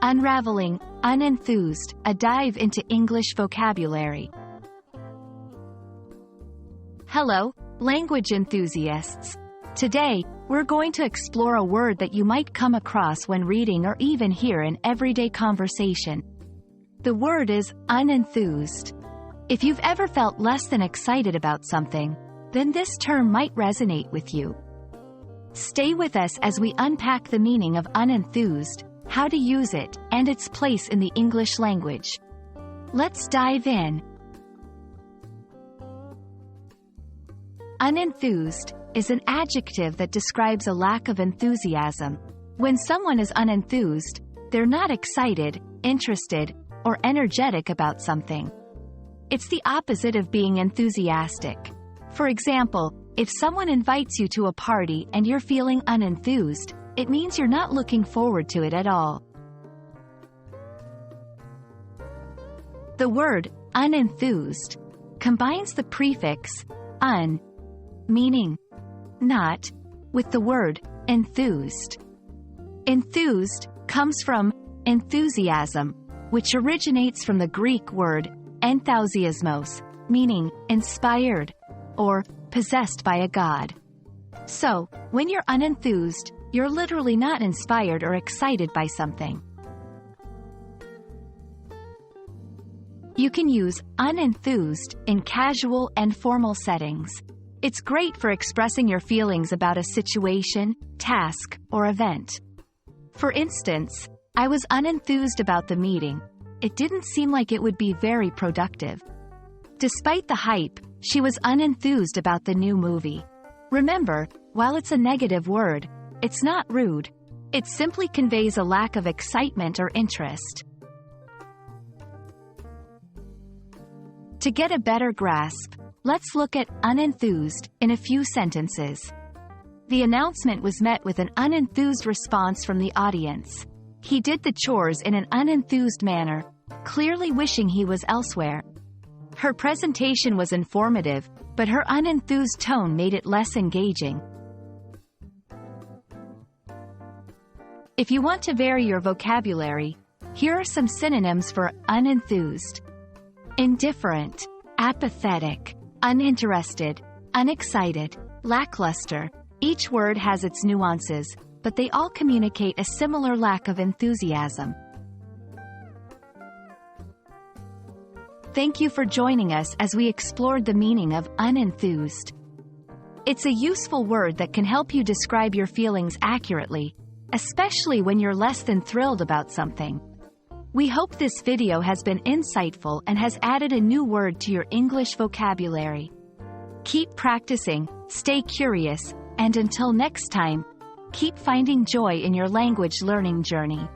Unraveling Unenthused, a dive into English vocabulary. Hello, language enthusiasts. Today, we're going to explore a word that you might come across when reading or even hear in everyday conversation. The word is unenthused. If you've ever felt less than excited about something, then this term might resonate with you. Stay with us as we unpack the meaning of unenthused, how to use it, and its place in the English language. Let's dive in. Unenthused is an adjective that describes a lack of enthusiasm. When someone is unenthused, they're not excited, interested, or energetic about something. It's the opposite of being enthusiastic. For example, if someone invites you to a party and you're feeling unenthused, it means you're not looking forward to it at all. The word unenthused combines the prefix un, meaning not, with the word enthused. Enthused comes from enthusiasm, which originates from the Greek word enthusiasmos, meaning inspired or possessed by a god. So, when you're unenthused, you're literally not inspired or excited by something. You can use unenthused in casual and formal settings. It's great for expressing your feelings about a situation, task, or event. For instance, I was unenthused about the meeting. It didn't seem like it would be very productive. Despite the hype, she was unenthused about the new movie. Remember, while it's a negative word, it's not rude. It simply conveys a lack of excitement or interest. To get a better grasp, let's look at unenthused in a few sentences. The announcement was met with an unenthused response from the audience. He did the chores in an unenthused manner, clearly wishing he was elsewhere. Her presentation was informative, but her unenthused tone made it less engaging. If you want to vary your vocabulary, here are some synonyms for unenthused. Indifferent, apathetic, uninterested, unexcited, lackluster. Each word has its nuances, but they all communicate a similar lack of enthusiasm. Thank you for joining us as we explored the meaning of unenthused. It's a useful word that can help you describe your feelings accurately, especially when you're less than thrilled about something. We hope this video has been insightful and has added a new word to your English vocabulary. Keep practicing, stay curious, and until next time, keep finding joy in your language learning journey.